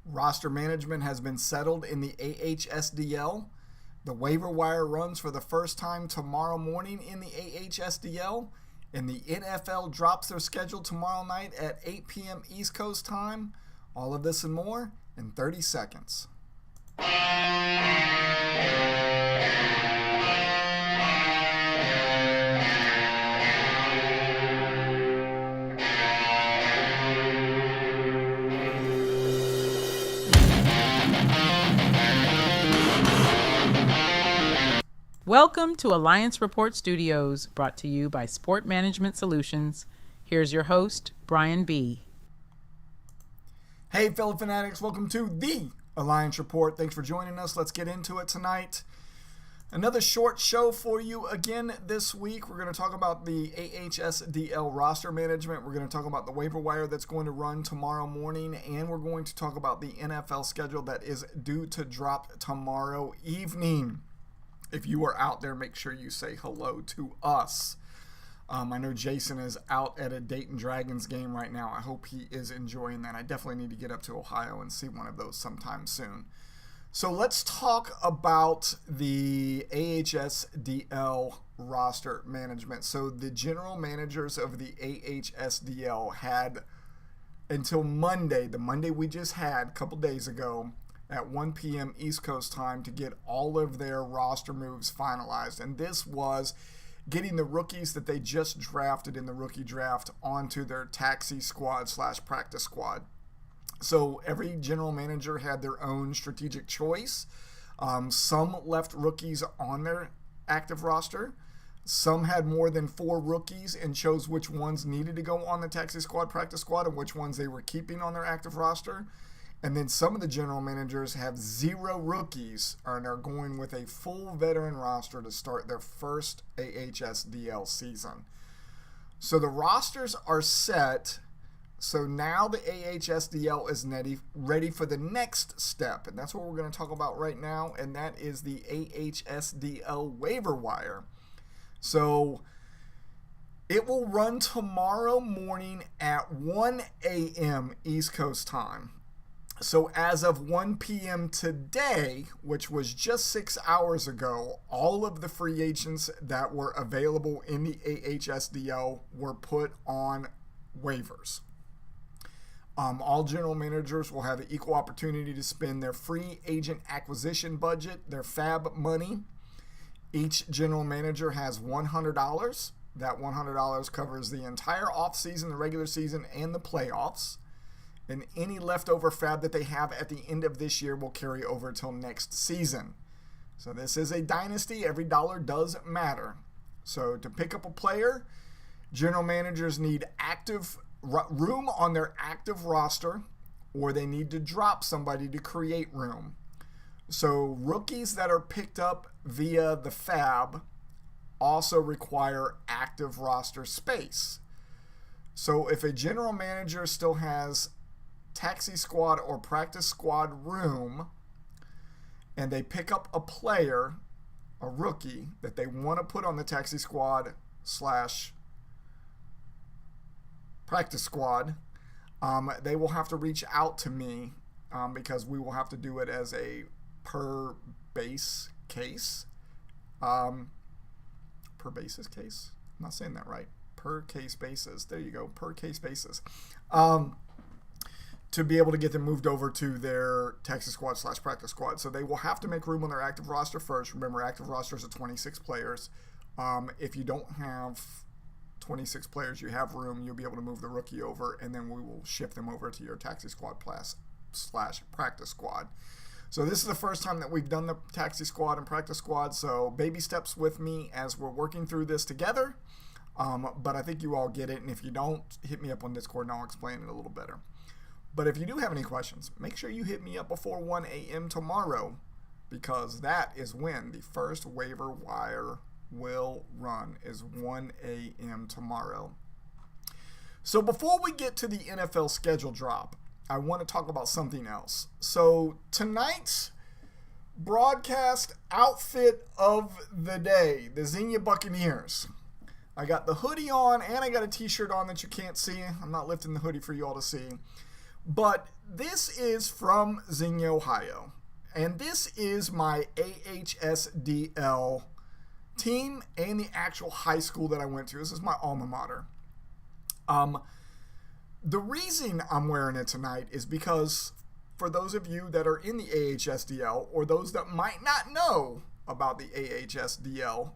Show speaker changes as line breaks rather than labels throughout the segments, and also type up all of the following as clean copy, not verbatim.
Roster management has been settled in the AHSDL. The waiver wire runs for the first time tomorrow morning in the AHSDL. And the NFL drops their schedule tomorrow night at 8 p.m. East Coast time. All of this and more in 30 seconds.
Welcome to Alliance Report Studios, brought to you by Sport Management Solutions. Here's your host, Brian B.
Hey, fellow fanatics, welcome to the Alliance Report. Thanks for joining us. Let's get into it tonight. Another short show for you again this week. We're going to talk about the AHSDL roster management. We're going to talk about the waiver wire that's going to run tomorrow morning, and we're going to talk about the NFL schedule that is due to drop tomorrow evening. If you are out there, make sure you say hello to us. I know Jason is out at a Dayton Dragons game right now. I hope he is enjoying that. I definitely need to get up to Ohio and see one of those sometime soon. So let's talk about the AHSDL roster management. So the general managers of the AHSDL had until Monday, the Monday we just had a couple days ago, at 1 p.m. East Coast time to get all of their roster moves finalized. And this was getting the rookies that they just drafted in the rookie draft onto their taxi squad / practice squad. So every general manager had their own strategic choice. Some left rookies on their active roster. Some had more than 4 rookies and chose which ones needed to go on the taxi squad, practice squad, and which ones they were keeping on their active roster. And then some of the general managers have 0 rookies and are going with a full veteran roster to start their first AHSDL season. So the rosters are set. So now the AHSDL is ready for the next step. And that's what we're going to talk about right now. And that is the AHSDL waiver wire. So it will run tomorrow morning at 1 a.m. East Coast time. So as of 1 p.m. today, which was just 6 hours ago, all of the free agents that were available in the AHSDL were put on waivers. All general managers will have an equal opportunity to spend their free agent acquisition budget, their FAB money. Each general manager has $100. That $100 covers the entire offseason, the regular season, and the playoffs. And any leftover FAB that they have at the end of this year will carry over till next season. So this is a dynasty. Every dollar does matter. So to pick up a player, general managers need active room on their active roster, or they need to drop somebody to create room. So rookies that are picked up via the FAB also require active roster space. So if a general manager still has taxi squad or practice squad room and they pick up a player, a rookie that they want to put on the taxi squad / practice squad, they will have to reach out to me because we will have to do it as a per base case. Per basis case? I'm not saying that right. Per case basis. There you go. Per case basis. To be able to get them moved over to their taxi squad / practice squad. So they will have to make room on their active roster first. Remember, active rosters are 26 players. If you don't have 26 players, you have room, you'll be able to move the rookie over, and then we will shift them over to your taxi squad / practice squad. So this is the first time that we've done the taxi squad and practice squad, so baby steps with me as we're working through this together. But I think you all get it, and if you don't, hit me up on Discord and I'll explain it a little better. But if you do have any questions, make sure you hit me up before 1 a.m. tomorrow, because that is when the first waiver wire will run, is 1 a.m. tomorrow. So before we get to the NFL schedule drop, I want to talk about something else. So tonight's broadcast outfit of the day, the Xenia Buccaneers. I got the hoodie on and I got a t-shirt on that you can't see. I'm not lifting the hoodie for you all to see. But this is from Xenia, Ohio. And this is my AHSDL team and the actual high school that I went to. This is my alma mater. The reason I'm wearing it tonight is because for those of you that are in the AHSDL or those that might not know about the AHSDL,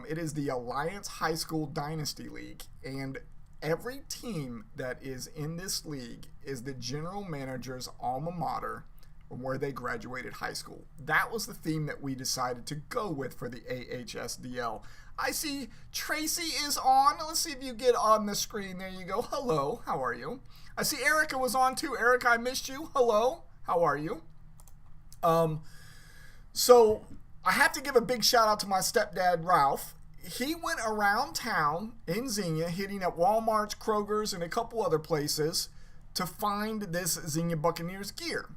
it is the Alliance High School Dynasty League, and every team that is in this league is the general manager's alma mater where they graduated high school. That was the theme that we decided to go with for the AHSDL. I see Tracy is on. Let's see if you get on the screen. There you go. Hello. How are you? I see Erica was on too. Erica, I missed you. Hello. How are you? So I have to give a big shout out to my stepdad, Ralph. He went around town in Xenia, hitting at Walmart's, Kroger's, and a couple other places to find this Xenia Buccaneers gear.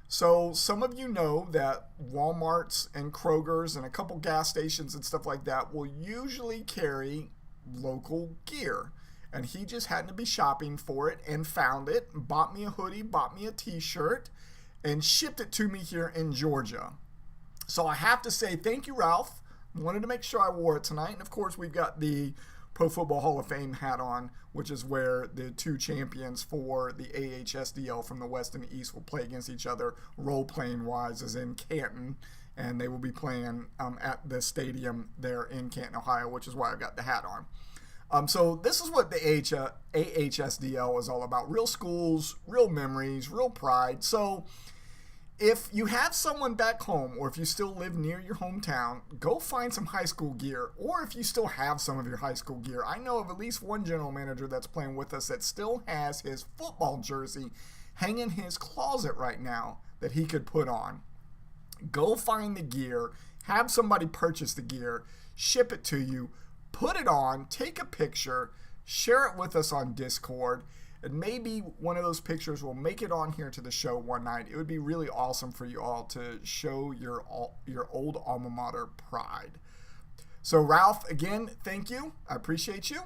So some of you know that Walmart's and Kroger's and a couple gas stations and stuff like that will usually carry local gear. And he just happened to be shopping for it and found it, bought me a hoodie, bought me a t-shirt, and shipped it to me here in Georgia. So I have to say thank you, Ralph. Wanted to make sure I wore it tonight. And of course, we've got the Pro Football Hall of Fame hat on, which is where the two champions for the AHSDL from the West and the East will play against each other, role-playing wise, as in Canton. And they will be playing at the stadium there in Canton, Ohio, which is why I've got the hat on. So this is what the AHSDL is all about. Real schools, real memories, real pride. So if you have someone back home, or if you still live near your hometown, go find some high school gear. Or if you still have some of your high school gear, I know of at least one general manager that's playing with us that still has his football jersey hanging in his closet right now that he could put on. Go find the gear, have somebody purchase the gear, ship it to you, put it on, take a picture, share it with us on Discord, and maybe one of those pictures will make it on here to the show one night. It would be really awesome for you all to show your old alma mater pride. So Ralph, again, thank you. I appreciate you.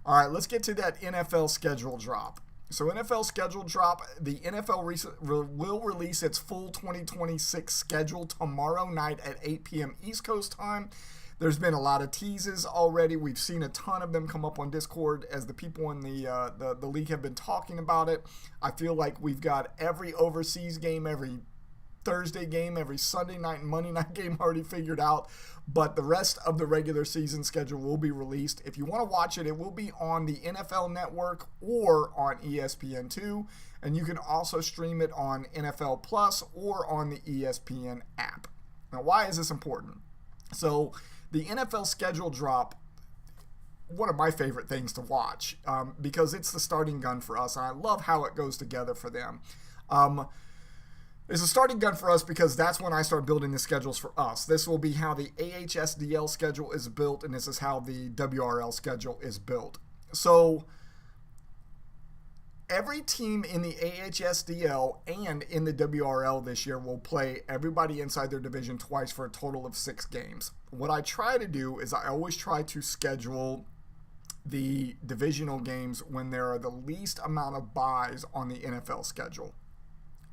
All right, let's get to that NFL schedule drop. So NFL schedule drop, the NFL will release its full 2026 schedule tomorrow night at 8 p.m. East Coast time. There's been a lot of teases already. We've seen a ton of them come up on Discord as the people in the league have been talking about it. I feel like we've got every overseas game, every Thursday game, every Sunday night and Monday night game already figured out. But the rest of the regular season schedule will be released. If you want to watch it, it will be on the NFL Network or on ESPN2. And you can also stream it on NFL Plus or on the ESPN app. Now, why is this important? So the NFL schedule drop, one of my favorite things to watch because it's the starting gun for us, and I love how it goes together for them. It's a starting gun for us because that's when I start building the schedules for us. This will be how the AHSDL schedule is built, and this is how the WRL schedule is built. So every team in the AHSDL and in the WRL this year will play everybody inside their division twice for a total of 6 games. What I try to do is I always try to schedule the divisional games when there are the least amount of buys on the NFL schedule.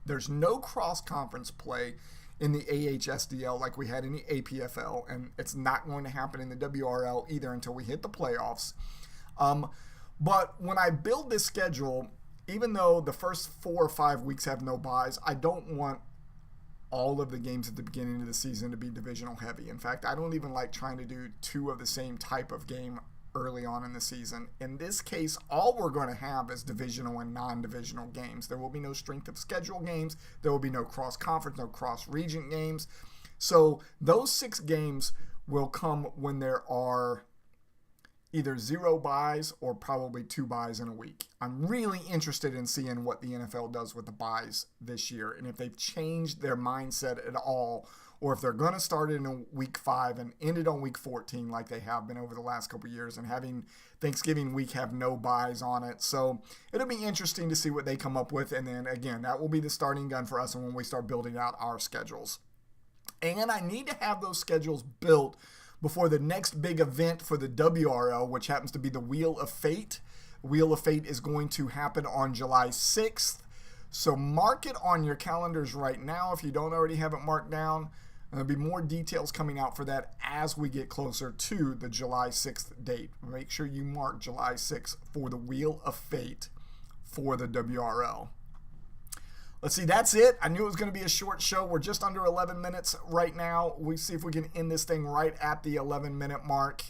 There's no cross-conference play in the AHSDL like we had in the APFL, and it's not going to happen in the WRL either until we hit the playoffs. But when I build this schedule, even though the first 4 or 5 weeks have no buys, I don't want all of the games at the beginning of the season to be divisional heavy. In fact, I don't even like trying to do 2 of the same type of game early on in the season. In this case, all we're going to have is divisional and non-divisional games. There will be no strength of schedule games. There will be no cross-conference, no cross-region games. So those 6 games will come when there are either 0 buys or probably 2 buys in a week. I'm really interested in seeing what the NFL does with the buys this year and if they've changed their mindset at all, or if they're going to start it in week 5 and end it on week 14 like they have been over the last couple of years, and having Thanksgiving week have no buys on it. So it'll be interesting to see what they come up with, and then again, that will be the starting gun for us and when we start building out our schedules. And I need to have those schedules built before the next big event for the WRL, which happens to be the Wheel of Fate. Wheel of Fate is going to happen on July 6th. So mark it on your calendars right now if you don't already have it marked down. There'll be more details coming out for that as we get closer to the July 6th date. Make sure you mark July 6th for the Wheel of Fate for the WRL. Let's see, that's it. I knew it was going to be a short show. We're just under 11 minutes right now. We see if we can end this thing right at the 11-minute mark.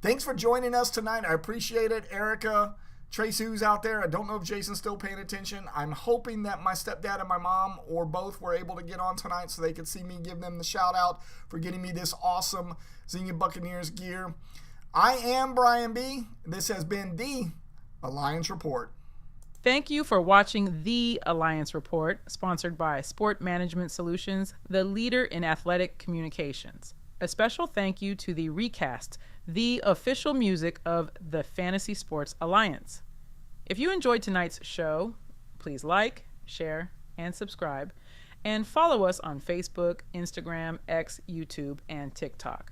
Thanks for joining us tonight. I appreciate it. Erica, Tracy, who's out there. I don't know if Jason's still paying attention. I'm hoping that my stepdad and my mom or both were able to get on tonight so they could see me give them the shout out for getting me this awesome Xenia Buccaneers gear. I am Brian B. This has been the Alliance Report.
Thank you for watching The Alliance Report, sponsored by Sport Management Solutions, the leader in athletic communications. A special thank you to the Recast, the official music of the Fantasy Sports Alliance. If you enjoyed tonight's show, please like, share, and subscribe, and follow us on Facebook, Instagram, X, YouTube, and TikTok.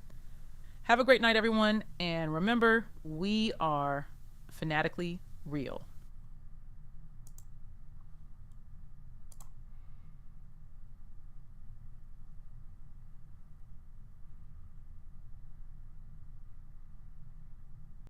Have a great night, everyone, and remember, we are fanatically real.